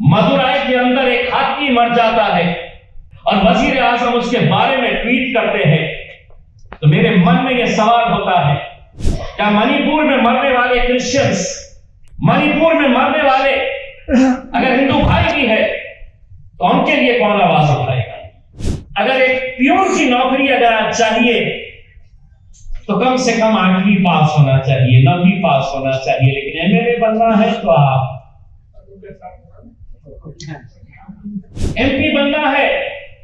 मदुराई के अंदर एक हाथी मर जाता है और वजीर आजम उसके बारे में ट्वीट करते हैं, तो मेरे मन में यह सवाल होता है, क्या मणिपुर में मरने वाले क्रिश्चियंस, मणिपुर में मरने वाले अगर हिंदू भाई भी है तो उनके लिए कौन आवाज उठाएगा? अगर एक प्यून की नौकरी अगर चाहिए तो कम से कम 8वीं पास होना चाहिए, 9वीं पास होना चाहिए, लेकिन एमएलए बनना है तो आप एमपी बनना है,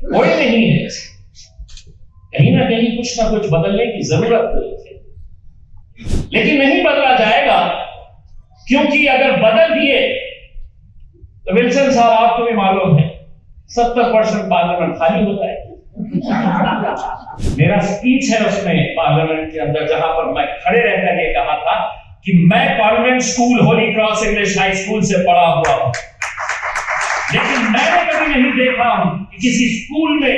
कोई नहीं है। कहीं ना कहीं कुछ ना कुछ बदलने की जरूरत है, लेकिन नहीं बदला जाएगा, क्योंकि अगर बदल दिए तो विल्सन साहब आपको भी मालूम है 70% पार्लियामेंट खाली हो जाएगी। मेरा स्पीच है उसमें पार्लियामेंट के अंदर, जहां पर मैं खड़े रहकर ये कहा था कि मैं convent school Holi cross English high school से पढ़ा हुआ हूं, लेकिन मैंने कभी नहीं देखा हूं कि किसी स्कूल में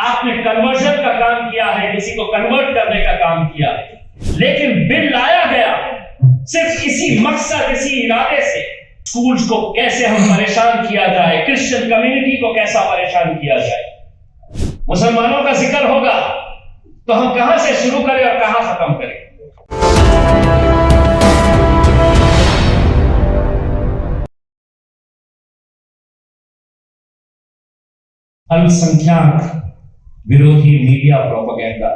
आपने कन्वर्जन का काम किया है, किसी को कन्वर्ट करने का काम किया है। लेकिन बिल लाया गया सिर्फ इसी मकसद, इसी इरादे से, स्कूल्स को कैसे हम परेशान किया जाए, क्रिश्चियन कम्युनिटी को कैसा परेशान किया जाए। मुसलमानों का जिक्र होगा तो हम कहां से शुरू करें और कहां खत्म करें? अल्पसंख्यक विरोधी मीडिया प्रोपेगेंडा।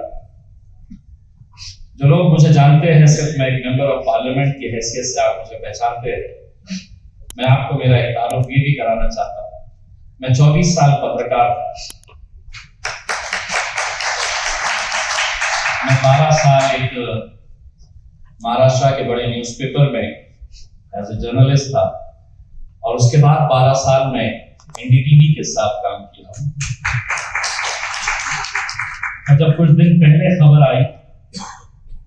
जो लोग मुझे जानते हैं, सिर्फ मैं एक मेंबर ऑफ पार्लियामेंट की हैसियत से आप मुझे पहचानते हैं। मैं आपको मेरा एक तारुफ ये भी कराना चाहता हूं, मैं 24 साल पत्रकार था। मैं 12 साल एक महाराष्ट्र के बड़े न्यूज़पेपर में एज ए जर्नलिस्ट था, और उसके बाद 12 साल में एनडीटीवी के साथ काम किया। और जब कुछ दिन पहले खबर आई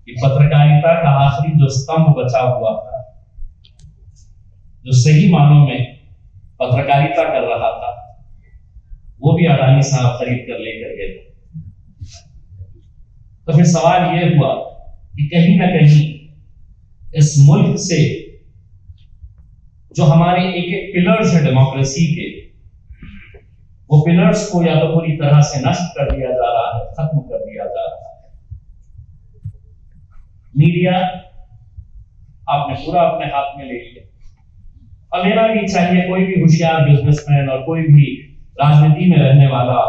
कि पत्रकारिता का आखिरी जो स्तंभ बचा हुआ था, जो सही मानों में पत्रकारिता कर रहा था, वो भी अडानी साहब खरीद कर लेकर गए, तो फिर सवाल यह हुआ कि कहीं ना कहीं इस मुल्क से जो हमारे एक एक पिलर्स है डेमोक्रेसी के, वो पिलर्स को या तो पूरी तरह से नष्ट कर दिया जा रहा है, खत्म कर दिया जा रहा है। मीडिया आपने पूरा अपने हाथ में ले लिया, और लेना भी चाहिए। कोई भी होशियार बिजनेसमैन और कोई भी राजनीति में रहने वाला,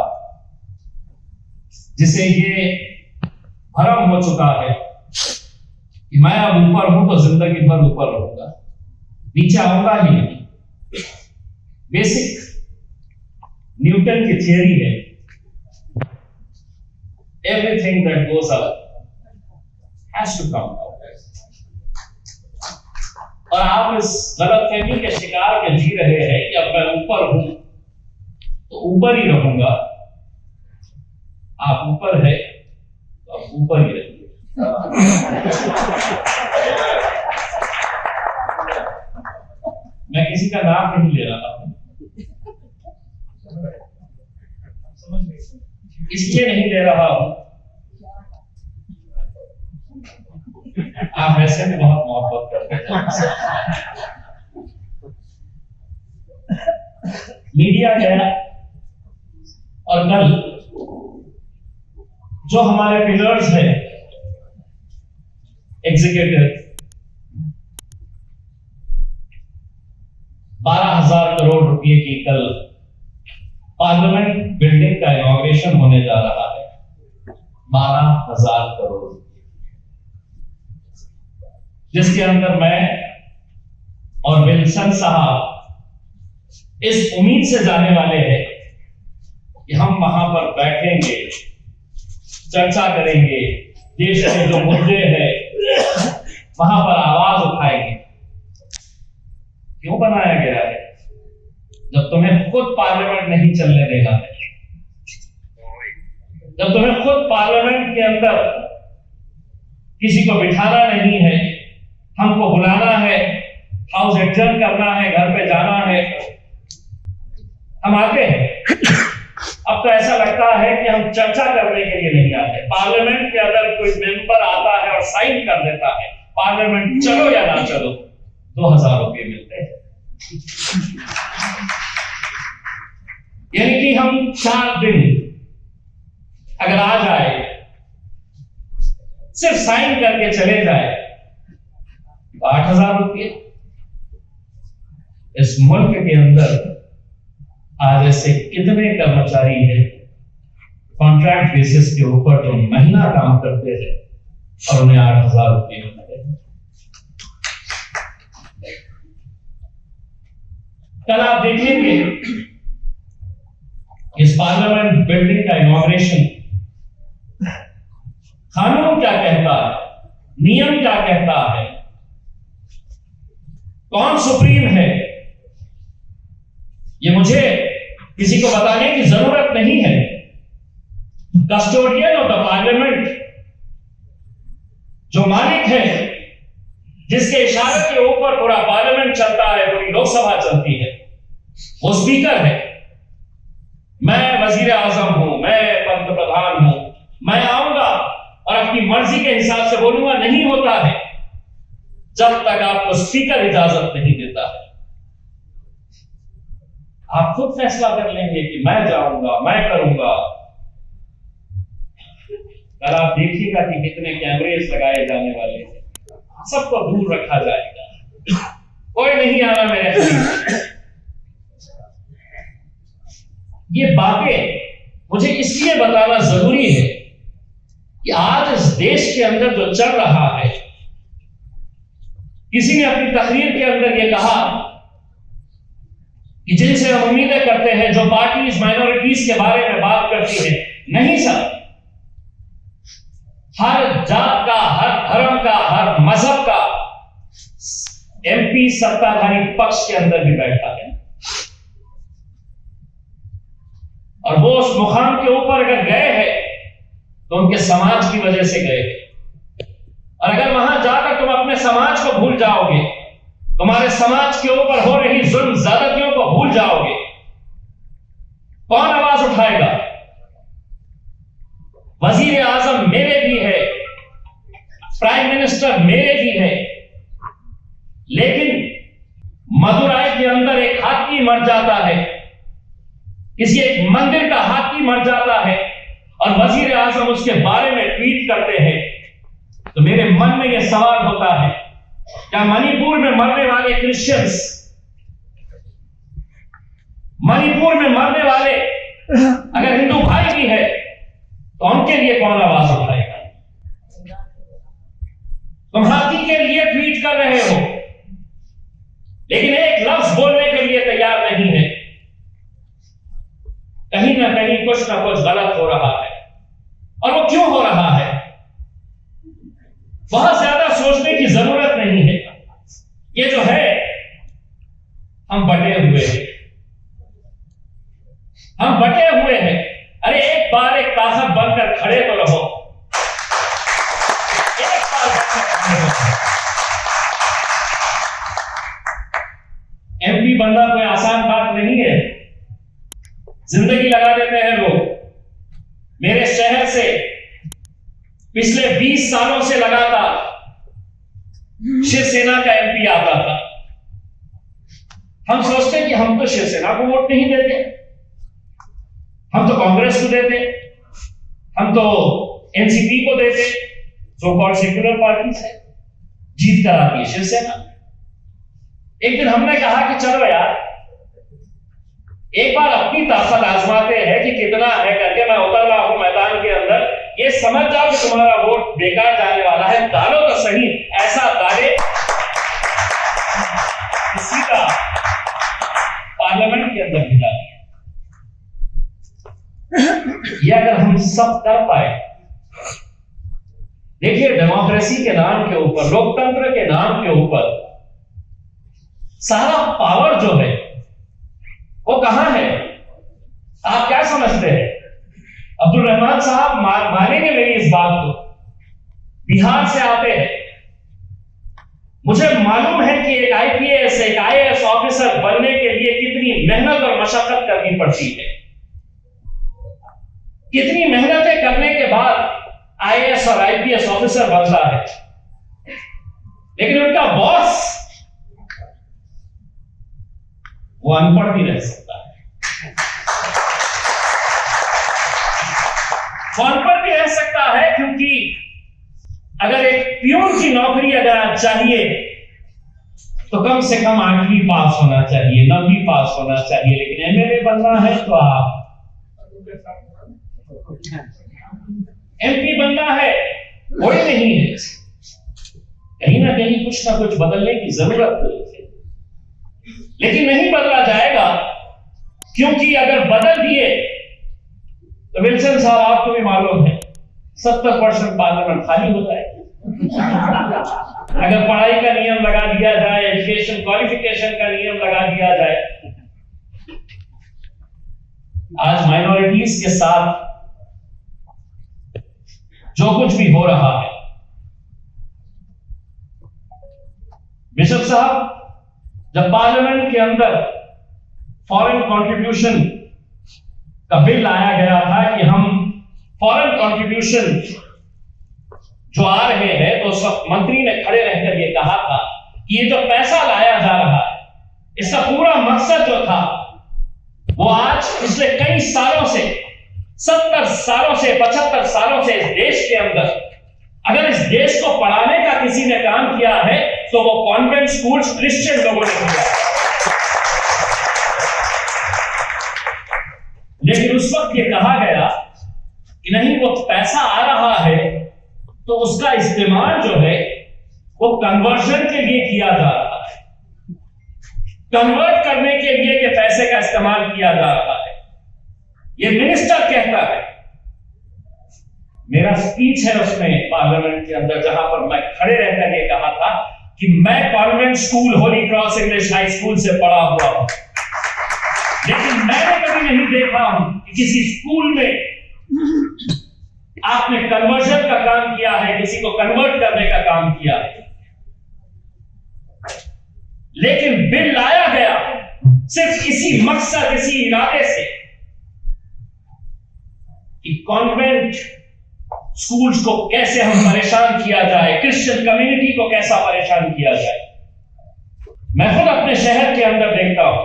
जिसे ये भ्रम हो चुका है कि मैं अब ऊपर हूं तो जिंदगी भर ऊपर रहूंगा, नीचे आऊंगा ही नहीं। बेसिक न्यूटन की थियरी है, everything that goes up has to come down. और आप इस गलतफहमी के शिकार के जी रहे हैं कि अब मैं ऊपर हूं तो ऊपर ही रहूंगा। आप ऊपर है तो आप ऊपर ही रहिए। मैं किसी का नाम नहीं ले रहा हूं, इसलिए नहीं ले रहा हूं, आप वैसे भी बहुत मोहब्बत करते हैं। मीडिया गया, और कल जो हमारे पिलर्स हैं, एग्जीक्यूटिव 12,000 करोड़ रुपए की कल पार्लियामेंट बिल्डिंग का इनॉग्रेशन होने जा रहा है। 12,000 करोड़, जिसके अंदर मैं और विल्सन साहब इस उम्मीद से जाने वाले हैं कि हम वहां पर बैठेंगे, चर्चा करेंगे, देश के जो मुद्दे हैं वहां पर आवाज उठाएंगे। क्यों बनाया गया है? जब तुम्हें खुद पार्लियामेंट नहीं चलने देना है, जब तुम्हें खुद पार्लियामेंट के अंदर किसी को बिठाना नहीं है, हमको बुलाना है, हाउस एडजर्न करना है, घर पे जाना है, हम आते हैं। अब तो ऐसा लगता है कि हम चर्चा करने के लिए नहीं आते। पार्लियामेंट के अंदर कोई मेंबर आता है और साइन कर देता है, पार्लियामेंट चलो या ना चलो, 2,000 रुपये मिलते हैं। यानी कि हम 4 दिन अगर आ जाए, सिर्फ साइन करके चले जाए, 8,000 रुपये। इस मुल्क के अंदर आज ऐसे कितने कर्मचारी हैं कॉन्ट्रैक्ट बेसिस के ऊपर जो महीना काम करते हैं और उन्हें 8,000 रुपये मिलते हैं। कल आप देखेंगे इस पार्लियामेंट बिल्डिंग का इनॉग्रेशन, कानून क्या कहता है, नियम क्या कहता है, कौन सुप्रीम है, ये मुझे किसी को बताने की जरूरत नहीं है। कस्टोडियन ऑफ द पार्लियामेंट, जो मालिक है, जिसके इशारे के ऊपर पूरा पार्लियामेंट चलता है, पूरी लोकसभा चलती है, वो स्पीकर है। मैं वजीर आजम हूं, मैं पंत प्रधान हूं, मैं आऊंगा और अपनी मर्जी के हिसाब से बोलूंगा, नहीं होता है जब तक आपको स्पीकर इजाजत नहीं देता है। आप खुद फैसला कर लेंगे कि मैं जाऊंगा, मैं करूंगा। कल आप देखिएगा कि कितने कैमरेज लगाए जाने वाले हैं, सबको दूर रखा जाएगा, कोई नहीं आना मेरे करीब। ये बातें मुझे इसलिए बताना जरूरी है कि आज इस देश के अंदर जो चल रहा है, किसी ने अपनी तकरीर के अंदर यह कहा कि जिनसे हम उम्मीदें करते हैं, जो पार्टीज माइनॉरिटीज के बारे में बात करती है, नहीं सर, हर जात का, हर धर्म का, हर मजहब का एमपी सत्ताधारी पक्ष के अंदर भी बैठा है। और वो उस मुकाम के ऊपर अगर गए हैं तो उनके समाज की वजह से गए हैं। और अगर वहां जाकर तुम अपने समाज को भूल जाओगे, तुम्हारे समाज के ऊपर हो रही जुल्म ज्यादतियों को भूल जाओगे, कौन आवाज उठाएगा? वजीर आजम मेरे भी है, प्राइम मिनिस्टर मेरे भी है, लेकिन मदुराई के अंदर एक हाथी मर जाता है, किसी एक मंदिर का हाथी मर जाता है और वजीर आजम उसके बारे में ट्वीट करते हैं, तो मेरे मन में यह सवाल होता है, क्या मणिपुर में मरने वाले क्रिश्चियंस, मणिपुर में मरने वाले अगर हिंदू भाई भी है तो उनके लिए कौन आवाज उठाएगा? तुम हाथी के लिए ट्वीट कर रहे हो, लेकिन एक लफ्ज बोलने के लिए तैयार नहीं है। कहीं ना कहीं कुछ ना कुछ गलत हो रहा है। और वो क्यों हो रहा है, बहुत ज्यादा सोचने की जरूरत नहीं है। ये जो है, हम बटे हुए हैं, हम बटे हुए हैं। अरे एक बार एक ताकत बनकर खड़े तो रहो, एक बार बनकर खड़े रहो। एमपी बनना कोई आसान बात नहीं है, जिंदगी लगा देते हैं लोग। मेरे शहर से पिछले 20 सालों से लगातार शिवसेना का एमपी आता था। हम सोचते कि हम तो शिवसेना को वोट नहीं देते, हम तो कांग्रेस को देते, हम तो एनसीपी को देते, सो कॉल्ड सेक्युलर पार्टी से जीत कर आती है शिवसेना। एक दिन हमने कहा कि चलो यार, एक बार अपनी ताकत आजमाते हैं कि कितना है करके। मैं उतर रहा हूं मैदान के अंदर, ये समझ जाओ कि तुम्हारा वोट बेकार जाने वाला है, डालो तो सही, ऐसा डाले सीधा पार्लियामेंट के अंदर भी डालिए। ये अगर हम सब कर पाए, देखिए डेमोक्रेसी के नाम के ऊपर, लोकतंत्र के नाम के ऊपर सारा पावर जो है वो कहां है? आप क्या समझते हैं? अब्दुल रहमान साहब मानेंगे मेरी इस बात को, बिहार से आते हैं। मुझे मालूम है कि एक आईपीएस, एक आईएएस ऑफिसर बनने के लिए कितनी मेहनत और मशक्कत करनी पड़ती है, कितनी मेहनतें करने के बाद आईएएस और आईपीएस ऑफिसर बनता है। लेकिन उनका बॉस वो अनपढ़ भी रह सकता है, वो अनपढ़ भी रह सकता है, क्योंकि अगर एक प्यून की नौकरी अगर आप चाहिए तो कम से कम 8वीं पास होना चाहिए, 9वीं पास होना चाहिए। लेकिन एमएलए बनना है तो आप एमपी बनना है, कोई नहीं है। कहीं ना कहीं कुछ ना कुछ बदलने की जरूरत है, लेकिन नहीं बदला जाएगा, क्योंकि अगर बदल दिए तो विल्सन साहब आपको भी मालूम है 70% पार्लियामेंट खाली हो जाएगी। अगर पढ़ाई का नियम लगा दिया जाए, एजुकेशन क्वालिफिकेशन का नियम लगा दिया जाए, आज माइनॉरिटीज के साथ जो कुछ भी हो रहा है, बिशप साहब, जब पार्लियामेंट के अंदर फॉरेन कंट्रीब्यूशन का बिल आया गया था कि हम फॉरेन कंट्रीब्यूशन जो आ रहे हैं, तो उस वक्त मंत्री ने खड़े रहकर यह कहा था कि ये जो पैसा लाया जा रहा है, इसका पूरा मकसद जो था वो आज पिछले कई सालों से, 70 सालों से, 75 सालों से इस देश के अंदर, अगर इस देश को पढ़ाने का किसी ने काम किया है तो वो कॉन्वेंट स्कूल्स क्रिश्चियन लोगों ने किया। लेकिन उस वक्त ये कहा गया कि नहीं, वो पैसा आ रहा है तो उसका इस्तेमाल जो है वो कन्वर्जन के लिए किया जा रहा है, कन्वर्ट करने के लिए ये पैसे का इस्तेमाल किया जा रहा है। ये मिनिस्टर कहता है, मेरा स्पीच है उसमें पार्लियामेंट के अंदर, जहां पर मैं खड़े रहकर ये कहा था कि मैं convent school Holi cross English high school से पढ़ा हुआ हूं, लेकिन मैंने कभी नहीं देखा हूं कि किसी स्कूल में आपने कन्वर्जन का काम किया है, किसी को कन्वर्ट करने का काम किया है। लेकिन बिल लाया गया सिर्फ इसी मकसद, इसी इरादे से कि कॉन्वेंट स्कूल्स को कैसे हम परेशान किया जाए, क्रिश्चियन कम्युनिटी को कैसा परेशान किया जाए। मैं खुद अपने शहर के अंदर देखता हूं,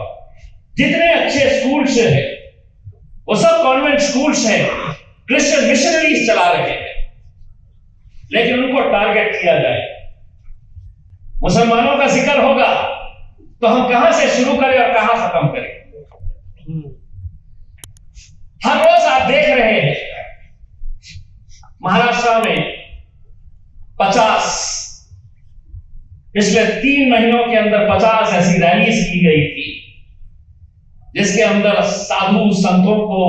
जितने अच्छे स्कूल्स हैं वो सब कॉन्वेंट स्कूल्स हैं, क्रिश्चियन मिशनरीज चला रहे हैं, लेकिन उनको टारगेट किया जाए। मुसलमानों का जिक्र होगा तो हम कहां से शुरू करें और कहां खत्म करें। हर रोज आप देख रहे हैं महाराष्ट्र में 50, पिछले 3 महीनों के अंदर 50 ऐसी रैलीज की गई थी, जिसके अंदर साधु संतों को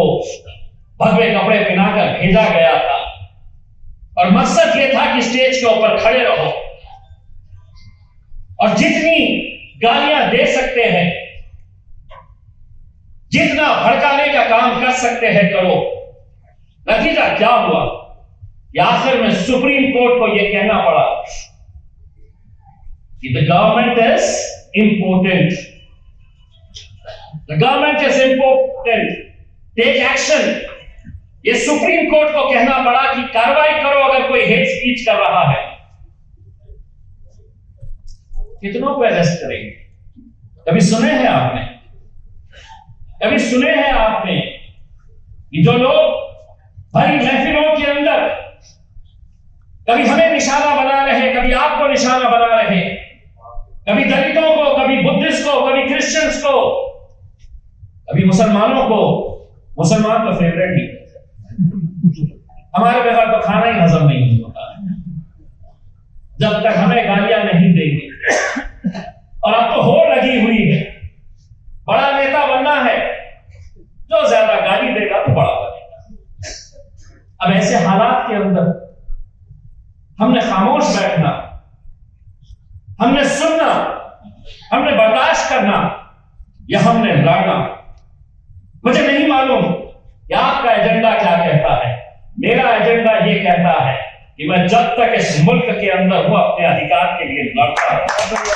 भगवे कपड़े पहनाकर भेजा गया था, और मकसद यह था कि स्टेज के ऊपर खड़े रहो और जितनी गालियां दे सकते हैं, जितना भड़काने का काम कर सकते हैं करो। नतीजा क्या हुआ, या आखिर में सुप्रीम कोर्ट को यह कहना पड़ा कि the government is important, the government is important, take action. ये सुप्रीम कोर्ट को कहना पड़ा कि कार्रवाई करो अगर कोई हेट स्पीच कर रहा है। कितनों को अरेस्ट करेंगे? कभी सुने हैं आपने, कभी सुने हैं आपने कि जो लोग भरी महफिलों के अंदर कभी हमें निशाना बना रहे, कभी आपको निशाना बना रहे, कभी दलितों को, कभी बुद्धिस्ट को, कभी क्रिश्चियंस को, कभी मुसलमानों को। मुसलमान तो फेवरेट ही, हमारे बगैर तो खाना ही हजम नहीं होता जब तक हमें गालियां नहीं देंगे। और अब तो होड़ लगी हुई है, बड़ा नेता बनना है, जो ज्यादा गाली देगा तो बड़ा बनेगा। अब ऐसे हालात के अंदर हमने खामोश बैठना, हमने सुनना, हमने बर्दाश्त करना, या हमने लड़ना। मुझे नहीं मालूम कि आपका एजेंडा क्या कहता है। मेरा एजेंडा ये कहता है कि मैं जब तक इस मुल्क के अंदर हूं अपने अधिकार के लिए लड़ता रहूंगा,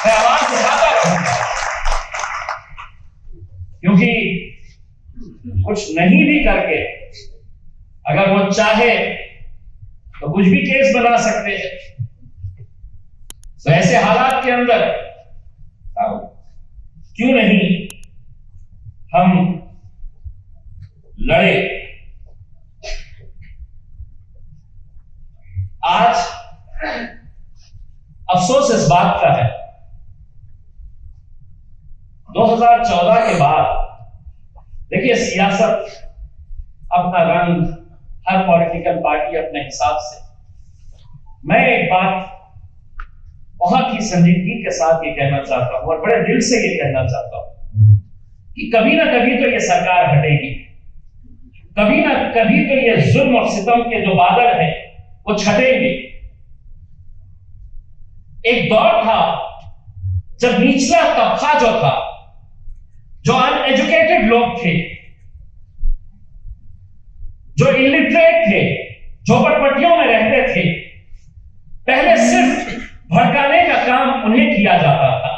मैं आवाज उठाता रहूंगा, क्योंकि कुछ नहीं भी करके अगर वो चाहे तो कुछ भी केस बना सकते हैं। तो ऐसे हालात के अंदर क्यों नहीं हम लड़े। आज अफसोस इस बात का है 2014 के बाद, देखिए सियासत अपना रंग, हर पॉलिटिकल पार्टी अपने हिसाब से। मैं एक बात बहुत ही संजीदगी के साथ ये कहना चाहता हूं और बड़े दिल से ये कहना चाहता हूं कि कभी ना कभी तो ये सरकार हटेगी, कभी ना कभी तो ये जुल्म और सितम के जो बादल हैं वो छटेंगे। एक दौर था जब निचला तबका जो था, जो अनएजुकेटेड लोग थे, जो इलिटरेट थे, झोपड़पट्टियों में रहते थे, पहले सिर्फ भड़काने का काम उन्हें किया जाता था।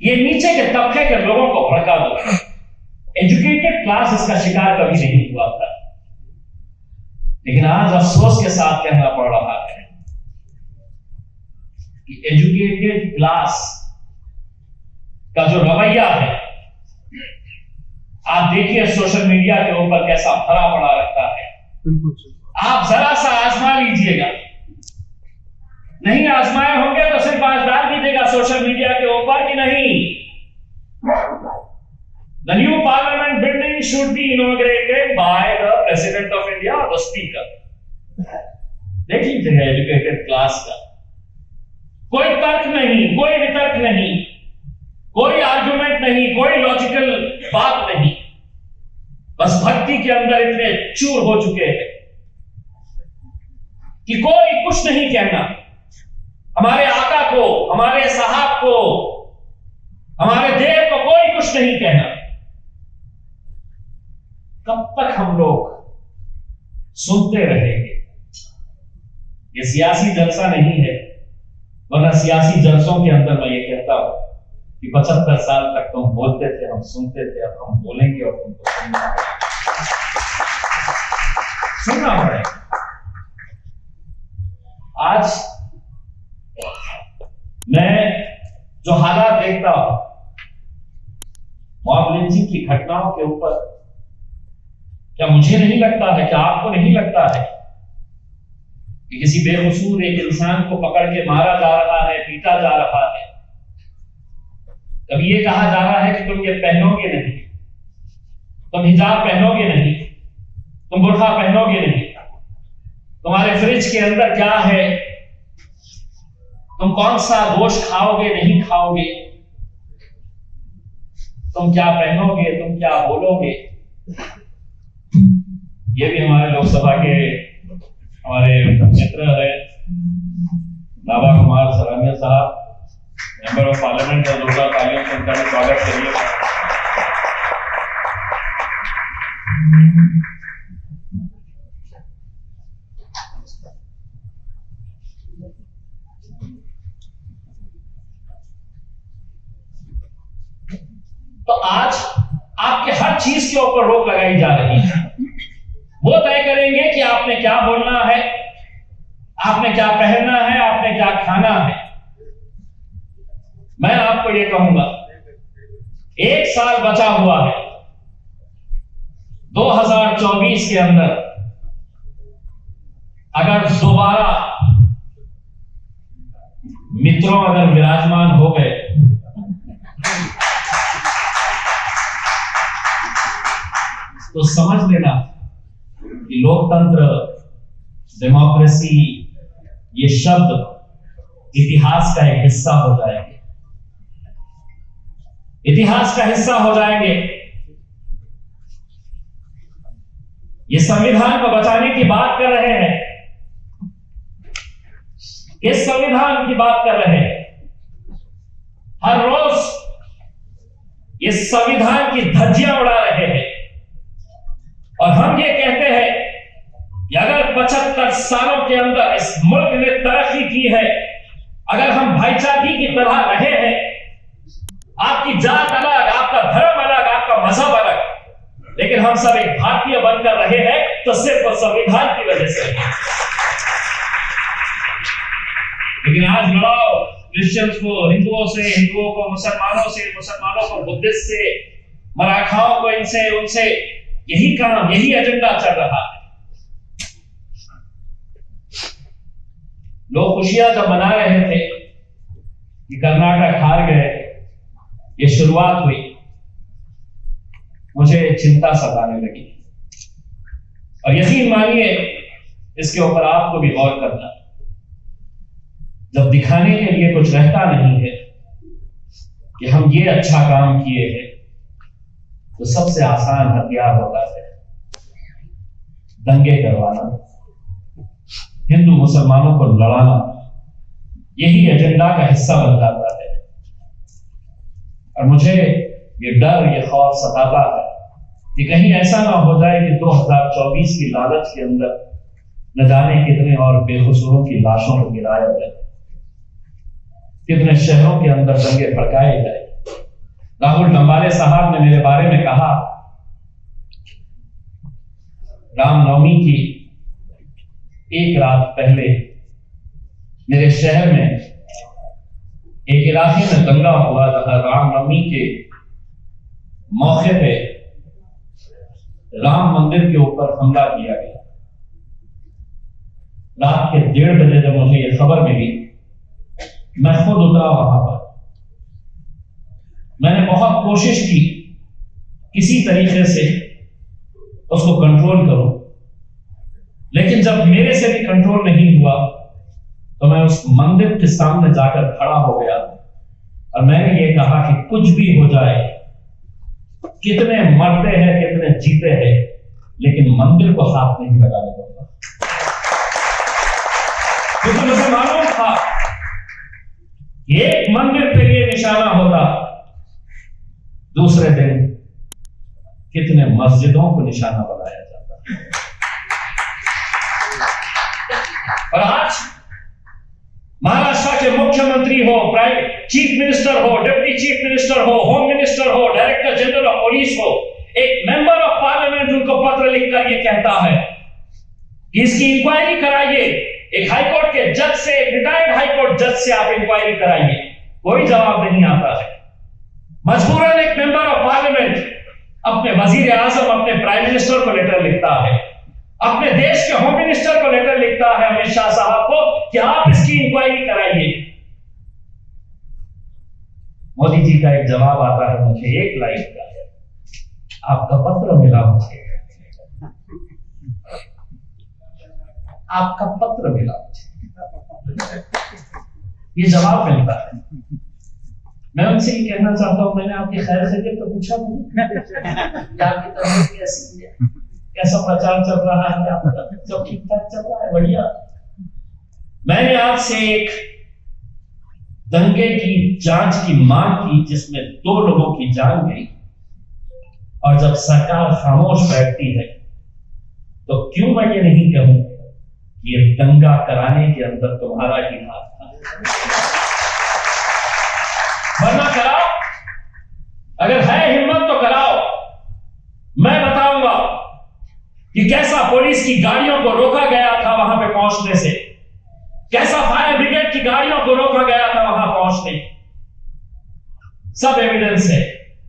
ये नीचे के तबके के लोगों को भड़का दो। एजुकेटेड क्लास इसका शिकार कभी नहीं हुआ था। लेकिन आज अफसोस के साथ कहना पड़ रहा है कि एजुकेटेड क्लास का जो रवैया है, आप देखिए सोशल मीडिया के ऊपर कैसा भरा पड़ा रहता है। आप जरा सा आजमा लीजिएगा, नहीं आजमाए होंगे तो सिर्फ आज डाल दीजिएगा सोशल मीडिया के ऊपर कि नहीं, the new parliament building should be inaugurated by the president of India or the speaker। देख लीजिएगा एजुकेटेड क्लास का कोई तर्क नहीं, कोई वितर्क नहीं, कोई आर्गुमेंट नहीं, कोई लॉजिकल बात नहीं, बस भक्ति के अंदर इतने चूर हो चुके हैं कि कोई कुछ नहीं कहना। हमारे आका को, हमारे साहब को, हमारे देव को कोई कुछ नहीं कहना। कब तक हम लोग सुनते रहेंगे? ये सियासी जलसा नहीं है, वरना सियासी जलसों के अंदर मैं ये कहता हूं कि 75 साल तक तुम बोलते थे, हम सुनते थे, अब हम बोलेंगे और तुमको सुनना पड़ेगा। आज मैं जो हालात देखता हूं मॉब लिंचिंग की घटनाओं के ऊपर, क्या मुझे नहीं लगता है, क्या आपको नहीं लगता है कि किसी बेकसूर एक इंसान को पकड़ के मारा जा रहा है, पीटा जा रहा है? कभी ये कहा जा रहा है कि तुम ये पहनोगे नहीं, तुम हिजाब पहनोगे नहीं, तुम बुर्का पहनोगे नहीं, तुम्हारे फ्रिज के अंदर क्या है, तुम कौन सा गोश्त खाओगे नहीं खाओगे, तुम क्या पहनोगे, तुम क्या बोलोगे। ये भी हमारे लोकसभा के हमारे मित्र है लाभा कुमार सरानिया साहब, मेंबर ऑफ पार्लियामेंट, और जोरदार तालियों से उनका भी स्वागत करिए। तो आज आपके हर चीज के ऊपर रोक लगाई जा रही है। वो तय करेंगे कि आपने क्या बोलना है, आपने क्या पहनना है, आपने क्या खाना है। मैं आपको ये कहूंगा, 1 साल बचा हुआ है 2024 के अंदर। अगर दोबारा मित्रों अगर विराजमान हो गए तो समझ लेना कि लोकतंत्र, डेमोक्रेसी, ये शब्द इतिहास का एक हिस्सा हो जाएंगे, इतिहास का हिस्सा हो जाएंगे। ये संविधान को बचाने की बात कर रहे हैं, इस संविधान की बात कर रहे हैं। हर रोज ये संविधान की धज्जियां उड़ा रहे हैं और हम ये कहते हैं कि अगर 75 सालों के अंदर इस मुल्क ने तरक्की की है, अगर हम भाईचारगी की तरह रहे हैं, आपकी जात अलग, आपका धर्म अलग, आपका मजहब अलग, लेकिन हम सब एक भारतीय बनकर रहे हैं, तो सिर्फ संविधान की वजह से। लेकिन आज लड़ाओ क्रिश्चियंस को हिंदुओं से, हिंदुओं को मुसलमानों से, मुसलमानों को बुद्धिस्ट से, मराठाओं को इनसे उनसे, यही काम, यही एजेंडा चल रहा है। लोग खुशियां जब मना रहे थे कि कर्नाटक हार गए, ये शुरुआत हुई, मुझे चिंता सताने लगी। और यकीन मानिए, इसके ऊपर आपको भी गौर करना। जब दिखाने के लिए कुछ रहता नहीं है कि हम ये अच्छा काम किए हैं, तो सबसे आसान हथियार होता है दंगे करवाना, हिंदू मुसलमानों को लड़ाना। यही एजेंडा का हिस्सा बन जाता है। और मुझे ये डर, ये खौफ सताता है कि कहीं ऐसा ना हो जाए कि 2024 की लालच के अंदर न जाने कितने और बेकसूरों की लाशों को गिराया जाए, कितने शहरों के अंदर दंगे भड़काए जाए। राहुल डंबाले साहब ने मेरे बारे में कहा, रामनवमी की एक रात पहले मेरे शहर में एक इलाके में दंगा हुआ, जहां रामनवमी के मौके पे राम मंदिर के ऊपर हमला किया गया। रात के 1:30 बजे जब मुझे यह खबर मिली, मैं खुद उतरा वहां पर। मैंने बहुत कोशिश की किसी तरीके से उसको कंट्रोल करूं, लेकिन जब मेरे से भी कंट्रोल नहीं हुआ तो मैं उस मंदिर के सामने जाकर खड़ा हो गया और मैंने ये कहा कि कुछ भी हो जाए, कितने मरते हैं, कितने जीते हैं, लेकिन मंदिर को हाथ नहीं लगाने दूंगा। क्योंकि मुझे मालूम था एक मंदिर पे ये निशाना होता, दूसरे दिन कितने मस्जिदों को निशाना बनाया जाता। और आज महाराष्ट्र के मुख्यमंत्री हो, चीफ मिनिस्टर हो, डिप्टी चीफ मिनिस्टर हो, होम मिनिस्टर हो, डायरेक्टर जनरल ऑफ पुलिस हो, एक मेंबर ऑफ पार्लियामेंट उनको पत्र लिखकर ये कहता है कि इसकी इंक्वायरी कराइए। एक हाईकोर्ट के जज से, एक रिटायर्ड हाईकोर्ट जज से आप इंक्वायरी कराइए, कोई जवाब नहीं आता है। मजबूरन एक मेंबर ऑफ पार्लियामेंट अपने वजीर आजम, अपने प्राइम मिनिस्टर को लेटर लिखता है, अपने देश के होम मिनिस्टर को लेटर लिखता है, अमित शाह साहब को, कि आप इसकी इंक्वायरी कराइए। मोदी जी का एक जवाब आता है, मुझे एक लाइन का है, आपका पत्र मिला मुझे, आपका पत्र मिला मुझे, ये जवाब मिलता है। मैं उनसे ये कहना चाहता हूं, मैंने आपकी खैर खैरियत तो पूछा नहीं, आपकी तबीयत कैसी है, कैसा प्रचार चल रहा है, आपका सब ठीक ठाक चल रहा है, बढ़िया। मैंने आपसे एक दंगे की जांच की मांग की जिसमें 2 लोगों की जान गई, और जब सरकार खामोश बैठती है तो क्यों मैं ये नहीं कहूं कि ये दंगा कराने के अंदर तुम्हारा ही हाथ था। वरना कराओ, अगर है हिम्मत तो कराओ। मैं बताऊंगा कि कैसा पुलिस की गाड़ियों को रोका गया था वहां पे पहुंचने से, कैसा फायर ब्रिगेड की गाड़ियों को रोका गया था वहां पहुंचने। सब एविडेंस है,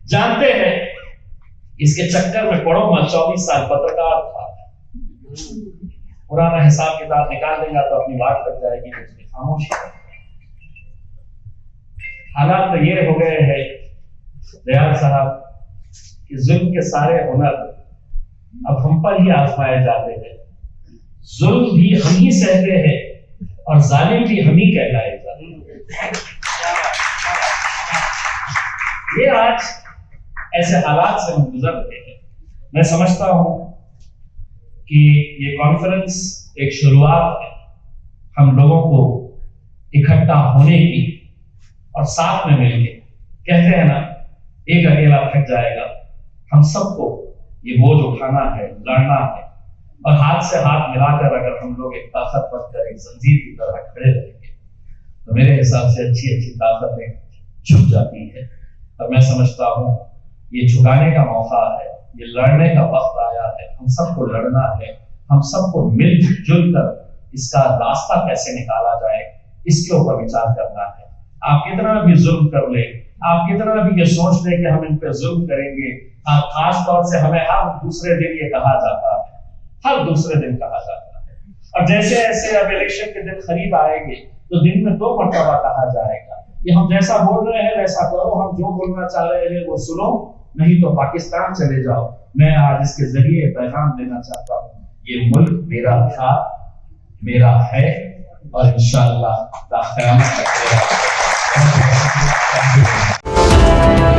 जानते हैं। इसके चक्कर में पड़ो मैं 24 साल पत्रकार था, पुराना हिसाब किताब निकाल देगा तो अपनी बात लग जाएगी, उसकी खामोशी। हालात तो ये हो गए हैं दयाल साहब कि जुल्म के सारे हुनर अब हम पर ही आजमाए जाते हैं। जुल्म भी हम ही सहते हैं और जालिम भी हम ही कहलाए जाते हैं। ये आज ऐसे हालात से हम गुजर रहे हैं। मैं समझता हूं कि ये कॉन्फ्रेंस एक शुरुआत है हम लोगों को इकट्ठा होने की, और साथ में मिलके, कहते हैं ना, एक अकेला थक जाएगा, हम सबको ये बोझ उठाना है, लड़ना है, और हाथ से हाथ मिलाकर अगर हम लोग एक ताकत बनकर एक जंजीर की तरह खड़े रहेंगे तो मेरे हिसाब से अच्छी अच्छी ताकतें झुक जाती है। और मैं समझता हूं ये झुकाने का मौका है, ये लड़ने का वक्त आया है। हम सबको लड़ना है, हम सबको मिलजुल कर इसका रास्ता कैसे निकाला जाए, इसके ऊपर विचार करना है। आप कितना भी जुल्म कर ले, आप कितना भी ये सोच ले कि हम इन पे जुल्म करेंगे, खास तौर से हमें हर दूसरे दिन ये कहा जाता है, हर दूसरे दिन कहा जाता है। और जैसे ऐसे अब इलेक्शन के दिन करीब आएंगे तो दिन में 2 मरतबा कहा जाएगा कि हम जैसा बोल रहे हैं वैसा करो, हम जो बोलना चाह रहे हैं वो सुनो, नहीं तो पाकिस्तान चले जाओ। मैं आज इसके जरिए पैगाम देना चाहता हूँ, ये मुल्क मेरा था, मेरा है और इंशाअल्लाह क़यामत तक मेरा है।